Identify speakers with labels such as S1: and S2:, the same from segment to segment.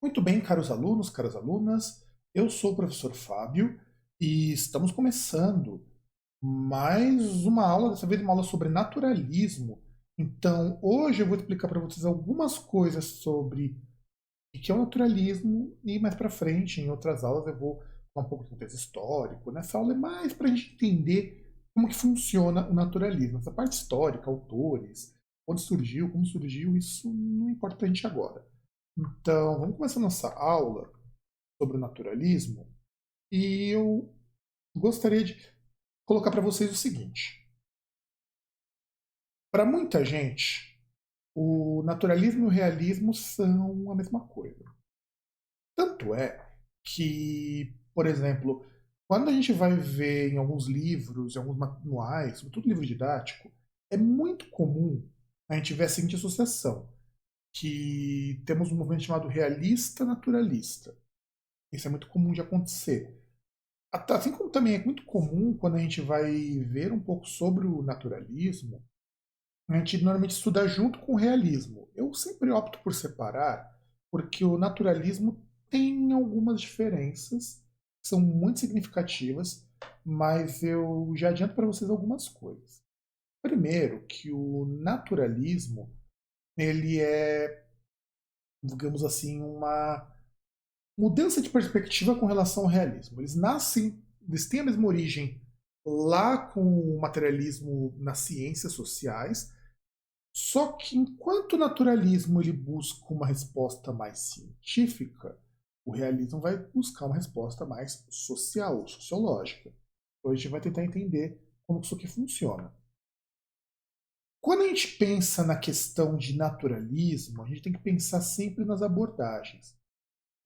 S1: Muito bem, caros alunos, caras alunas, eu sou o professor Fábio e estamos começando mais uma aula, dessa vez uma aula sobre naturalismo. Então, hoje eu vou explicar para vocês algumas coisas sobre o que é o naturalismo e mais para frente, em outras aulas, eu vou falar um pouco de contexto histórico. Nessa aula é mais para a gente entender como que funciona o naturalismo. Essa parte histórica, autores, onde surgiu, como surgiu, isso não importa para a gente agora. Então, vamos começar nossa aula sobre o naturalismo e eu gostaria de colocar para vocês o seguinte. Para muita gente, o naturalismo e o realismo são a mesma coisa. Tanto é que, por exemplo, quando a gente vai ver em alguns livros, em alguns manuais, sobretudo livro didático, é muito comum a gente ver a seguinte associação, que temos um movimento chamado realista-naturalista. Isso é muito comum de acontecer. Assim como também é muito comum quando a gente vai ver um pouco sobre o naturalismo, a gente normalmente estuda junto com o realismo. Eu sempre opto por separar, porque o naturalismo tem algumas diferenças, que são muito significativas, mas eu já adianto para vocês algumas coisas. Primeiro, que o naturalismo, ele é, digamos assim, uma mudança de perspectiva com relação ao realismo. Eles têm a mesma origem lá com o materialismo nas ciências sociais, só que enquanto o naturalismo ele busca uma resposta mais científica, o realismo vai buscar uma resposta mais social, sociológica. Então a gente vai tentar entender como isso aqui funciona. Quando a gente pensa na questão de naturalismo, a gente tem que pensar sempre nas abordagens.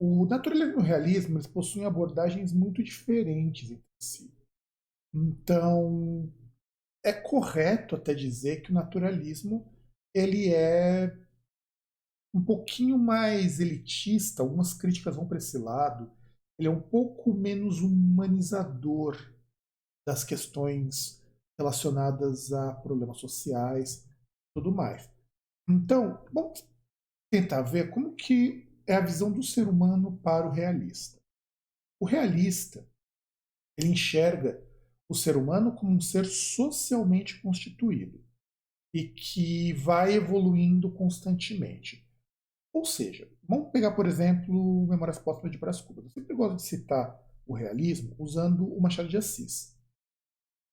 S1: O naturalismo e o realismo eles possuem abordagens muito diferentes entre si. Então, é correto até dizer que o naturalismo ele é um pouquinho mais elitista, algumas críticas vão para esse lado. Ele é um pouco menos humanizador das questões relacionadas a problemas sociais, tudo mais. Então, vamos tentar ver como que é a visão do ser humano para o realista. O realista ele enxerga o ser humano como um ser socialmente constituído e que vai evoluindo constantemente. Ou seja, vamos pegar, por exemplo, Memórias Póstumas de Brás Cubas. Eu sempre gosto de citar o realismo usando o Machado de Assis.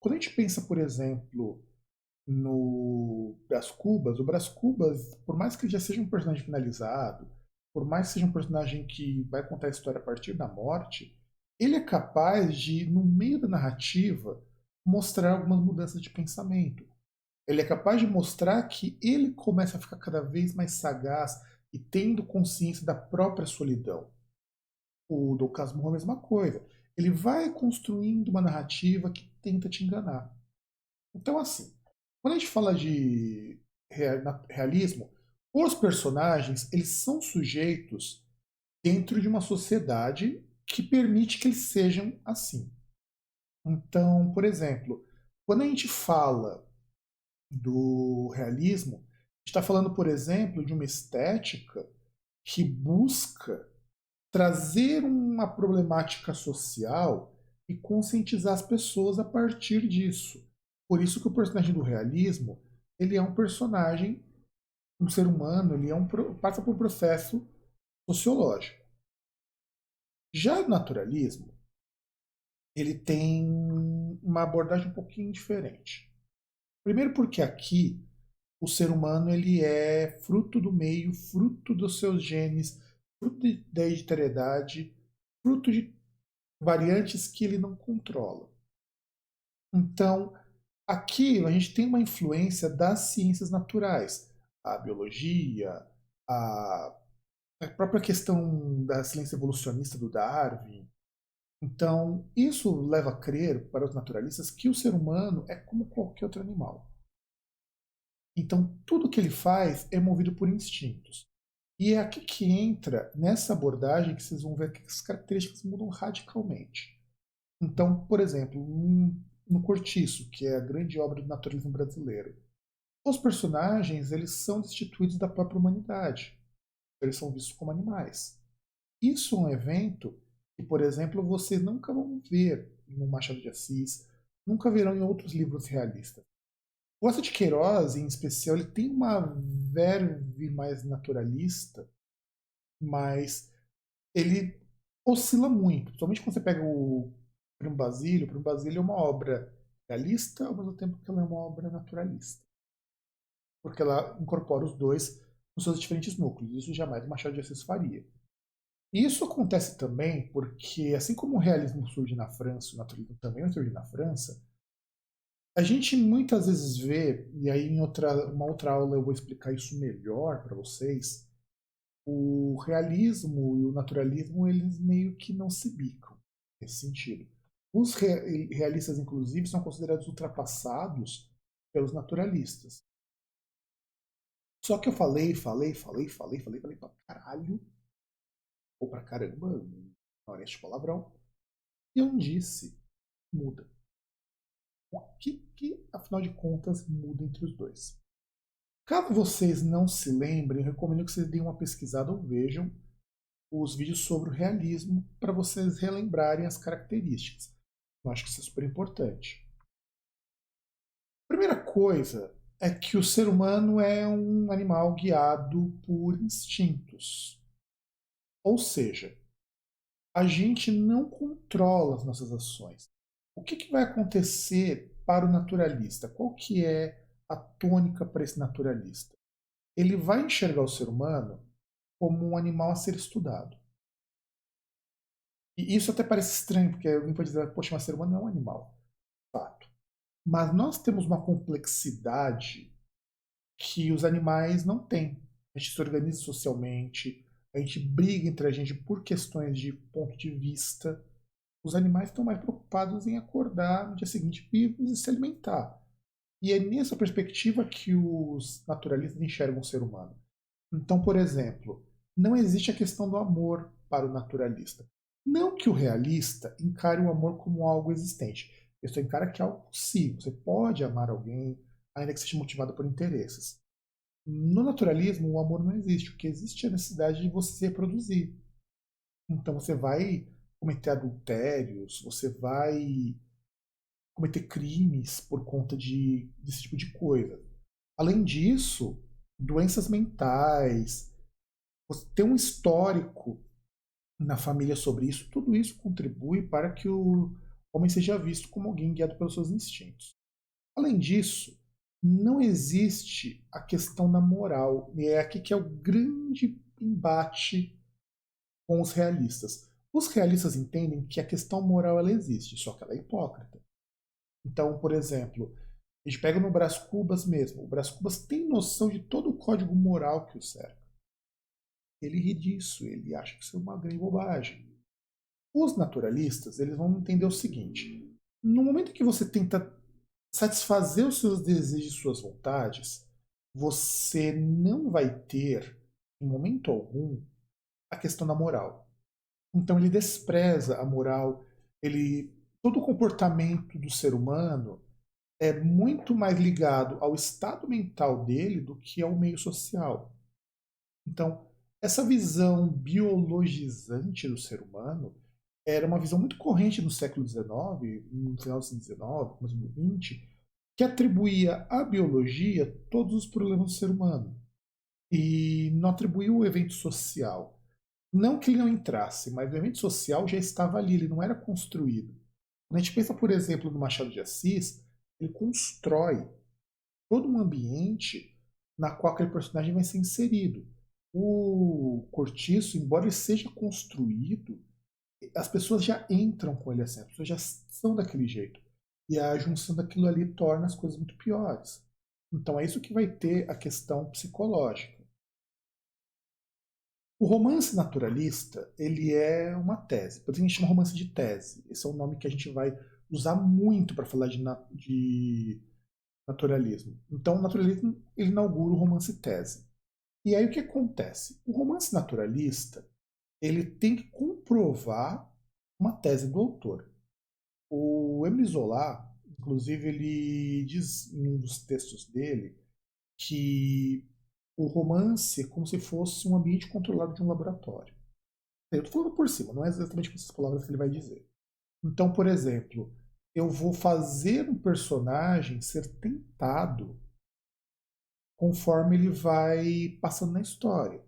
S1: Quando a gente pensa, por exemplo, no Brás Cubas, o Brás Cubas, por mais que ele já seja um personagem finalizado, por mais que seja um personagem que vai contar a história a partir da morte, ele é capaz de, no meio da narrativa, mostrar algumas mudanças de pensamento. Ele é capaz de mostrar que ele começa a ficar cada vez mais sagaz e tendo consciência da própria solidão. O Dom Casmurro é a mesma coisa. Ele vai construindo uma narrativa que tenta te enganar. Então, assim, quando a gente fala de realismo, os personagens eles são sujeitos dentro de uma sociedade que permite que eles sejam assim. Então, por exemplo, quando a gente fala do realismo, a gente está falando, por exemplo, de uma estética que busca trazer uma problemática social e conscientizar as pessoas a partir disso. Por isso que o personagem do realismo ele é um personagem, um ser humano, passa por um processo sociológico. Já o naturalismo, ele tem uma abordagem um pouquinho diferente. Primeiro porque aqui o ser humano ele é fruto do meio, fruto dos seus genes, fruto da hereditariedade, fruto de variantes que ele não controla. Então, aqui a gente tem uma influência das ciências naturais, a biologia, a, a própria questão da ciência evolucionista do Darwin. Então, isso leva a crer para os naturalistas que o ser humano é como qualquer outro animal. Então, tudo que ele faz é movido por instintos. E é aqui que entra nessa abordagem que vocês vão ver que as características mudam radicalmente. Então, por exemplo, no Cortiço, que é a grande obra do naturalismo brasileiro, os personagens eles são destituídos da própria humanidade. Eles são vistos como animais. Isso é um evento que, por exemplo, vocês nunca vão ver no Machado de Assis, nunca verão em outros livros realistas. O Eça de Queiroz, em especial, ele tem uma verve mais naturalista, mas ele oscila muito. Principalmente quando você pega o o Primo Basílio é uma obra realista, ao mesmo tempo que ela é uma obra naturalista. Porque ela incorpora os dois nos seus diferentes núcleos. Isso jamais o Machado de Assis faria. E isso acontece também porque, assim como o realismo surge na França, o naturalismo também vai surgir na França, a gente muitas vezes vê, e aí em uma outra aula eu vou explicar isso melhor para vocês, o realismo e o naturalismo eles meio que não se bicam nesse sentido. Os realistas, inclusive, são considerados ultrapassados pelos naturalistas. Só que eu falei pra caralho, ou pra caramba, não é este palavrão, e eu não disse muda. O que, afinal de contas, muda entre os dois? Caso vocês não se lembrem, eu recomendo que vocês deem uma pesquisada ou vejam os vídeos sobre o realismo para vocês relembrarem as características. Eu acho que isso é super importante. Primeira coisa é que o ser humano é um animal guiado por instintos. Ou seja, a gente não controla as nossas ações. O que vai acontecer para o naturalista? Qual que é a tônica para esse naturalista? Ele vai enxergar o ser humano como um animal a ser estudado. E isso até parece estranho, porque alguém pode dizer, poxa, mas ser humano não é um animal. Fato. Mas nós temos uma complexidade que os animais não têm. A gente se organiza socialmente, a gente briga entre a gente por questões de ponto de vista. Os animais estão mais preocupados em acordar no dia seguinte vivos e se alimentar. E é nessa perspectiva que os naturalistas enxergam o ser humano. Então, por exemplo, não existe a questão do amor para o naturalista. Não que o realista encare o amor como algo existente. Ele só encara que é algo possível. Você pode amar alguém, ainda que seja motivado por interesses. No naturalismo, o amor não existe. O que existe é a necessidade de você se reproduzir. Então, você vai cometer adultérios, você vai cometer crimes por conta desse tipo de coisa. Além disso, doenças mentais, você ter um histórico na família sobre isso, tudo isso contribui para que o homem seja visto como alguém guiado pelos seus instintos. Além disso, não existe a questão da moral, e é aqui que é o grande embate com os realistas. Os realistas entendem que a questão moral ela existe, só que ela é hipócrita. Então, por exemplo, a gente pega no Brás Cubas mesmo. O Brás Cubas tem noção de todo o código moral que o cerca. Ele ri disso, ele acha que isso é uma grande bobagem. Os naturalistas, eles vão entender o seguinte: no momento que você tenta satisfazer os seus desejos e suas vontades, você não vai ter, em momento algum, a questão da moral. Então ele despreza a moral, ele todo o comportamento do ser humano é muito mais ligado ao estado mental dele do que ao meio social. Então, essa visão biologizante do ser humano era uma visão muito corrente no século XIX, no final do século XIX, começo do XX, que atribuía à biologia todos os problemas do ser humano e não atribuía o evento social. Não que ele não entrasse, mas o evento social já estava ali, ele não era construído. Quando a gente pensa, por exemplo, no Machado de Assis, ele constrói todo um ambiente na qual aquele personagem vai ser inserido. O Cortiço, embora ele seja construído, as pessoas já entram com ele assim, as pessoas já são daquele jeito. E a junção daquilo ali torna as coisas muito piores. Então é isso que vai ter a questão psicológica. O romance naturalista, ele é uma tese. Por isso a gente chama romance de tese. Esse é o nome que a gente vai usar muito para falar de naturalismo. Então o naturalismo ele inaugura o romance tese. E aí o que acontece? O romance naturalista, ele tem que comprovar uma tese do autor. O Emile Zola, inclusive, ele diz em um dos textos dele que o romance é como se fosse um ambiente controlado de um laboratório. Eu estou falando por cima, não é exatamente com essas palavras que ele vai dizer. Então, por exemplo, eu vou fazer um personagem ser tentado conforme ele vai passando na história.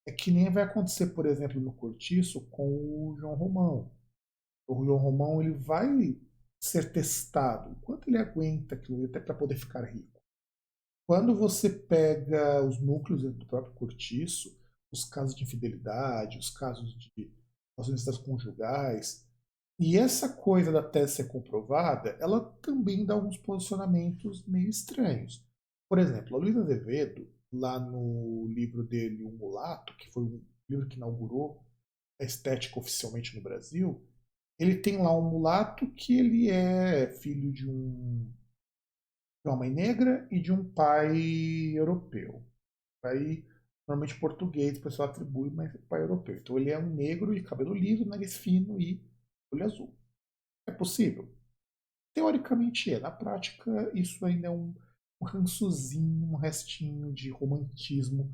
S1: É que nem vai acontecer, por exemplo, no Cortiço com o João Romão. O João Romão ele vai ser testado, o quanto ele aguenta aquilo até para poder ficar rico. Quando você pega os núcleos do próprio Cortiço, os casos de infidelidade, os casos de relações conjugais, e essa coisa da tese ser comprovada, ela também dá alguns posicionamentos meio estranhos. Por exemplo, a Luísa Azevedo, lá no livro dele, O Mulato, que foi um livro que inaugurou a estética oficialmente no Brasil, ele tem lá um mulato que ele é filho de uma mãe negra e de um pai europeu. Pai normalmente português, o pessoal atribui, mas é pai europeu. Então ele é um negro de cabelo liso, nariz fino e olho azul. É possível? Teoricamente é. Na prática, isso ainda é um rançozinho, um restinho de romantismo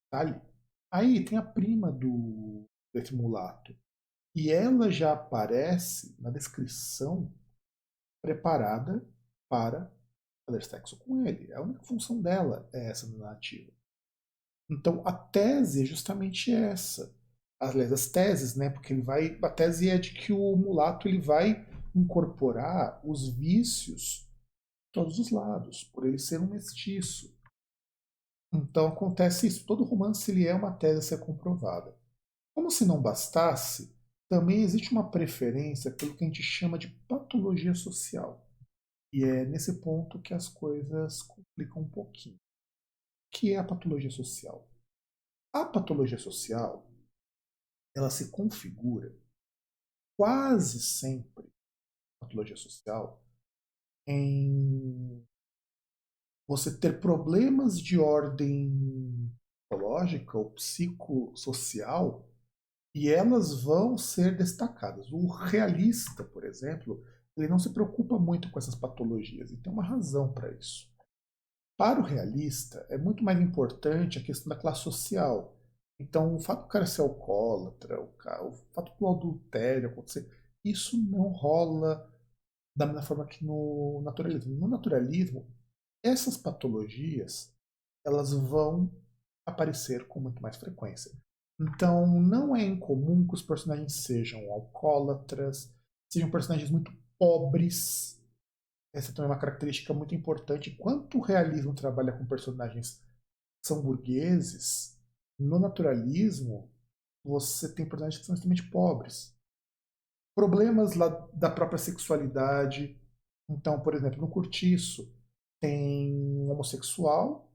S1: tá ali. Aí tem a prima desse mulato. E ela já aparece na descrição preparada para fazer sexo com ele. A única função dela é essa narrativa. Então a tese é justamente essa. Aliás, as teses, né? Porque ele vai. A tese é de que o mulato ele vai incorporar os vícios de todos os lados, por ele ser um mestiço. Então acontece isso. Todo romance ele é uma tese a ser comprovada. Como se não bastasse, também existe uma preferência pelo que a gente chama de patologia social. E é nesse ponto que as coisas complicam um pouquinho. O que é a patologia social? A patologia social, ela se configura quase sempre, patologia social, em você ter problemas de ordem psicológica ou psicossocial e elas vão ser destacadas. O realista, por exemplo, ele não se preocupa muito com essas patologias e tem uma razão para isso. Para o realista, é muito mais importante a questão da classe social. Então, o fato do cara ser alcoólatra, o fato do adultério acontecer, isso não rola da mesma forma que no naturalismo. No naturalismo, essas patologias elas vão aparecer com muito mais frequência. Então, não é incomum que os personagens sejam alcoólatras, sejam personagens muito pobres. Essa também é uma característica muito importante. Enquanto o realismo trabalha com personagens que são burgueses, no naturalismo você tem personagens que são extremamente pobres. Problemas lá da própria sexualidade. Então, por exemplo, no Curtiço tem um homossexual,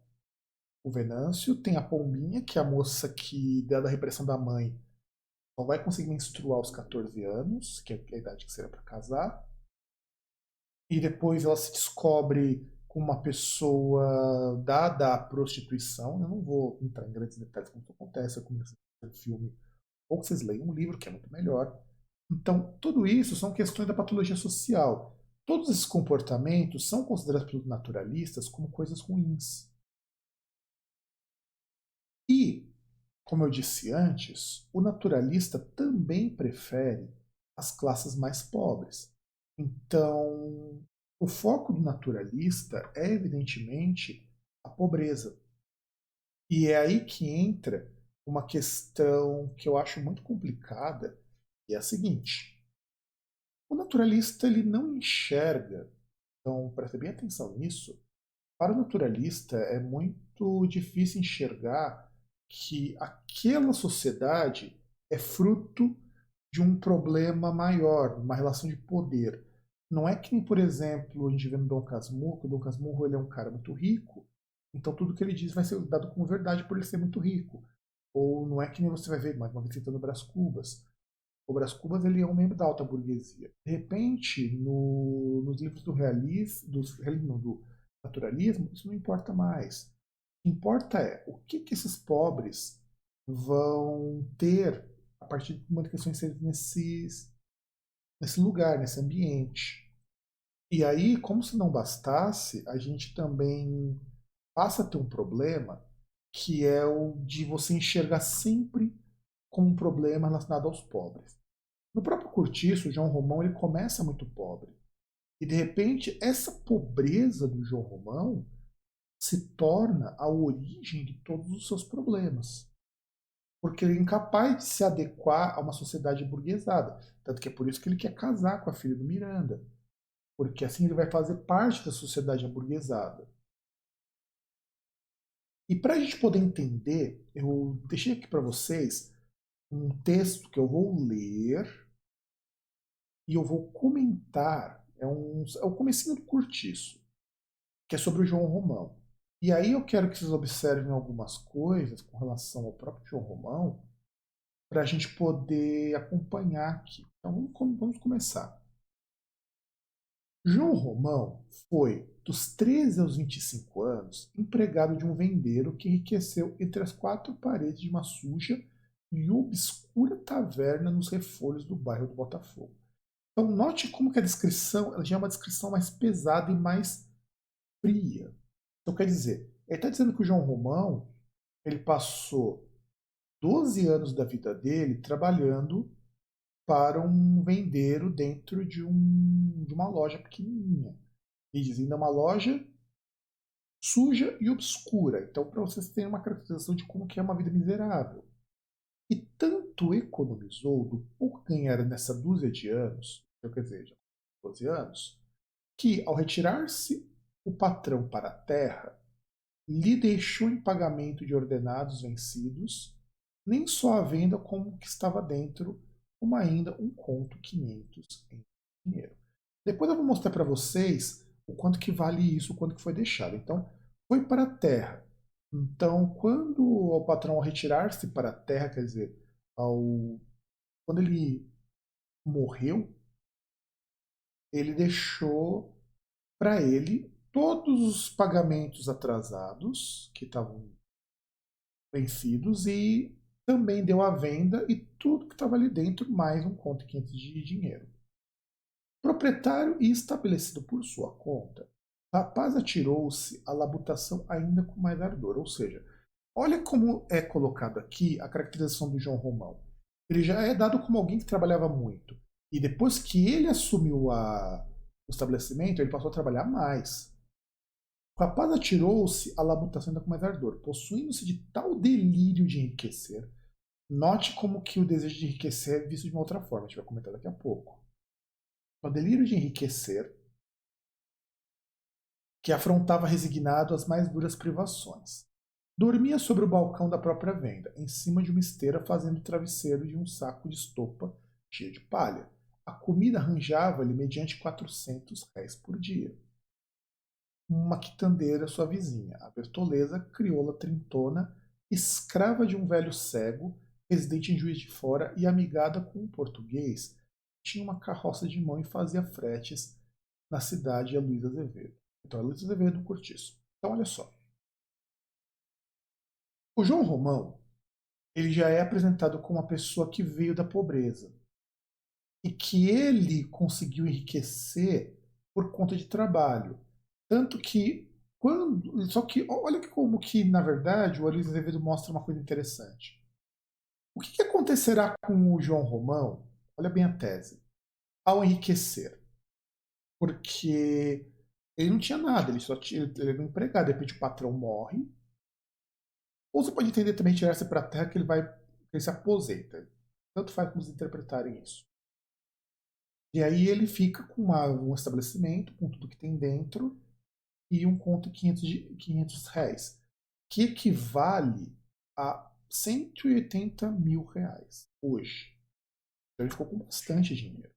S1: o Venâncio, tem a Pombinha, que é a moça que, dada a repressão da mãe, só vai conseguir menstruar aos 14 anos, que é a idade que seria para casar. E depois ela se descobre com uma pessoa dada à prostituição. Eu não vou entrar em grandes detalhes como isso acontece, eu comecei a ver o filme, ou que vocês leiam um livro, que é muito melhor. Então, tudo isso são questões da patologia social. Todos esses comportamentos são considerados pelos naturalistas como coisas ruins. E, como eu disse antes, o naturalista também prefere as classes mais pobres. Então, o foco do naturalista é, evidentemente, a pobreza. E é aí que entra uma questão que eu acho muito complicada, e é a seguinte: o naturalista ele não enxerga, então preste bem atenção nisso. Para o naturalista é muito difícil enxergar que aquela sociedade é fruto de um problema maior, uma relação de poder. Não é que nem, por exemplo, a gente vê no Dom Casmurro, que o Dom Casmurro ele é um cara muito rico, então tudo que ele diz vai ser dado como verdade por ele ser muito rico. Ou não é que nem você vai ver, mais uma vez citando o Brás Cubas. O Brás Cubas ele é um membro da alta burguesia. De repente, nos livros do realismo, do naturalismo, isso não importa mais. O que importa é o que esses pobres vão ter a partir do momento que eles estão inseridos nesse lugar, nesse ambiente. E aí, como se não bastasse, a gente também passa a ter um problema que é o de você enxergar sempre como um problema relacionado aos pobres. No próprio Cortiço, João Romão ele começa muito pobre. E de repente, essa pobreza do João Romão se torna a origem de todos os seus problemas. Porque ele é incapaz de se adequar a uma sociedade burguesada. Tanto que é por isso que ele quer casar com a filha do Miranda. Porque assim ele vai fazer parte da sociedade aburguesada. E para a gente poder entender, eu deixei aqui para vocês um texto que eu vou ler e eu vou comentar. É o comecinho do Cortiço, que é sobre o João Romão. E aí eu quero que vocês observem algumas coisas com relação ao próprio João Romão, para a gente poder acompanhar aqui. Então vamos começar. João Romão foi, dos 13 aos 25 anos, empregado de um vendeiro que enriqueceu entre as quatro paredes de uma suja e obscura taverna nos refolhos do bairro do Botafogo. Então note como que a descrição ela já é uma descrição mais pesada e mais fria. Então quer dizer, ele está dizendo que o João Romão ele passou 12 anos da vida dele trabalhando para um vendeiro dentro de uma loja pequenininha. E diz, ainda é uma loja suja e obscura. Então, para vocês terem uma caracterização de como que é uma vida miserável. E tanto economizou do pouco que ganhara nessa dúzia de anos, quer dizer, já 12 anos, que ao retirar-se o patrão para a terra, lhe deixou em pagamento de ordenados vencidos, nem só a venda como o que estava dentro, como ainda um conto 500 em dinheiro. Depois eu vou mostrar para vocês o quanto que vale isso, o quanto que foi deixado. Então, foi para a terra. Então, quando o patrão ao retirar-se para a terra, quer dizer, quando ele morreu, ele deixou para ele todos os pagamentos atrasados que estavam vencidos e também deu à venda e tudo que estava ali dentro, mais um conto 500 de dinheiro. Proprietário e estabelecido por sua conta, o rapaz atirou-se à labutação ainda com mais ardor. Ou seja, olha como é colocado aqui a caracterização do João Romão. Ele já é dado como alguém que trabalhava muito. E depois que ele assumiu o estabelecimento, ele passou a trabalhar mais. O rapaz atirou-se à labutação ainda com mais ardor, possuindo-se de tal delírio de enriquecer. Note como que o desejo de enriquecer é visto de uma outra forma, a gente vai comentar daqui a pouco. O delírio de enriquecer que afrontava resignado as mais duras privações. Dormia sobre o balcão da própria venda, em cima de uma esteira fazendo o travesseiro de um saco de estopa cheio de palha. A comida arranjava-lhe mediante 400 réis por dia. Uma quitandeira sua vizinha, a Bertoleza, crioula trintona, escrava de um velho cego, residente em Juiz de Fora e amigada com um português, tinha uma carroça de mão e fazia fretes na cidade de Luiz Azevedo. Então, é Luiz Azevedo do Cortiço. Então, olha só. O João Romão, ele já é apresentado como uma pessoa que veio da pobreza e que ele conseguiu enriquecer por conta de trabalho. Tanto que só que olha como que na verdade o Luiz Azevedo mostra uma coisa interessante. O que acontecerá com o João Romão? Olha bem a tese. Ao enriquecer, porque ele não tinha nada, ele era um empregado, de repente o patrão morre. Ou você pode entender também tirar-se para a terra que ele se aposenta. Tanto faz como interpretarem isso. E aí ele fica com um estabelecimento, com tudo que tem dentro, e um conto 500 reais, que equivale a 180 mil reais hoje. Então ele ficou com bastante dinheiro.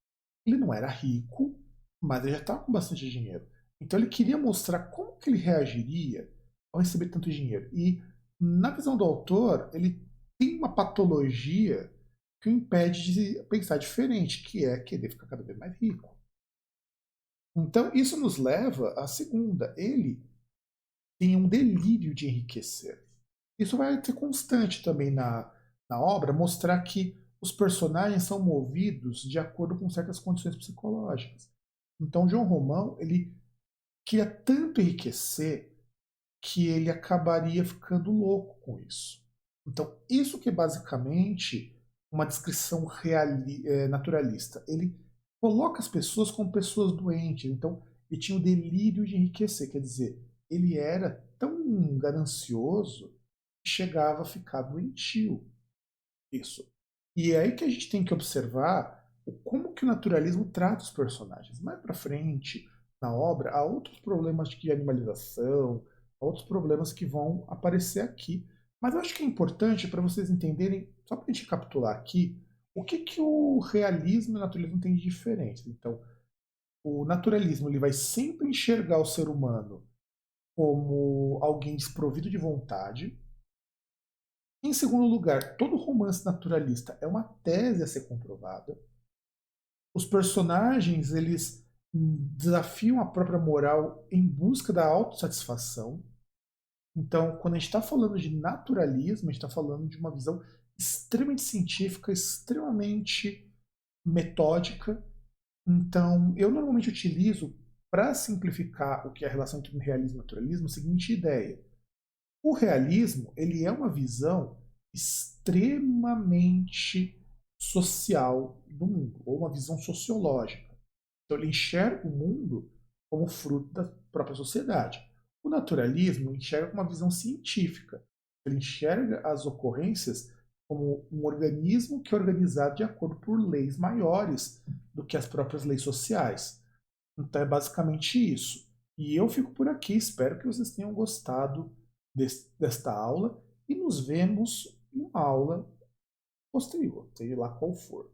S1: Ele não era rico, mas ele já estava com bastante dinheiro. Então ele queria mostrar como que ele reagiria ao receber tanto dinheiro. E na visão do autor, ele tem uma patologia que o impede de pensar diferente, que é querer ficar cada vez mais rico. Então isso nos leva à segunda. Ele tem um delírio de enriquecer. Isso vai ser constante também na obra, mostrar que os personagens são movidos de acordo com certas condições psicológicas. Então, João Romão, ele queria tanto enriquecer que ele acabaria ficando louco com isso. Então, isso que basicamente uma descrição naturalista. Ele coloca as pessoas como pessoas doentes. Então, ele tinha o delírio de enriquecer. Quer dizer, ele era tão ganancioso que chegava a ficar doentio. Isso. E é aí que a gente tem que observar como que o naturalismo trata os personagens. Mais para frente, na obra, há outros problemas de animalização, há outros problemas que vão aparecer aqui. Mas eu acho que é importante para vocês entenderem, só para a gente recapitular aqui, o que, que o realismo e o naturalismo têm de diferente. Então, o naturalismo ele vai sempre enxergar o ser humano como alguém desprovido de vontade. Em segundo lugar, todo romance naturalista é uma tese a ser comprovada. Os personagens, eles desafiam a própria moral em busca da autossatisfação. Então, quando a gente está falando de naturalismo, a gente está falando de uma visão extremamente científica, extremamente metódica. Então, eu normalmente utilizo, para simplificar o que é a relação entre o realismo e o naturalismo, a seguinte ideia. O realismo, ele é uma visão extremamente social do mundo, ou uma visão sociológica. Então ele enxerga o mundo como fruto da própria sociedade. O naturalismo enxerga uma visão científica. Ele enxerga as ocorrências como um organismo que é organizado de acordo por leis maiores do que as próprias leis sociais. Então é basicamente isso. E eu fico por aqui, espero que vocês tenham gostado desta aula e nos vemos em uma aula posterior, seja lá qual for.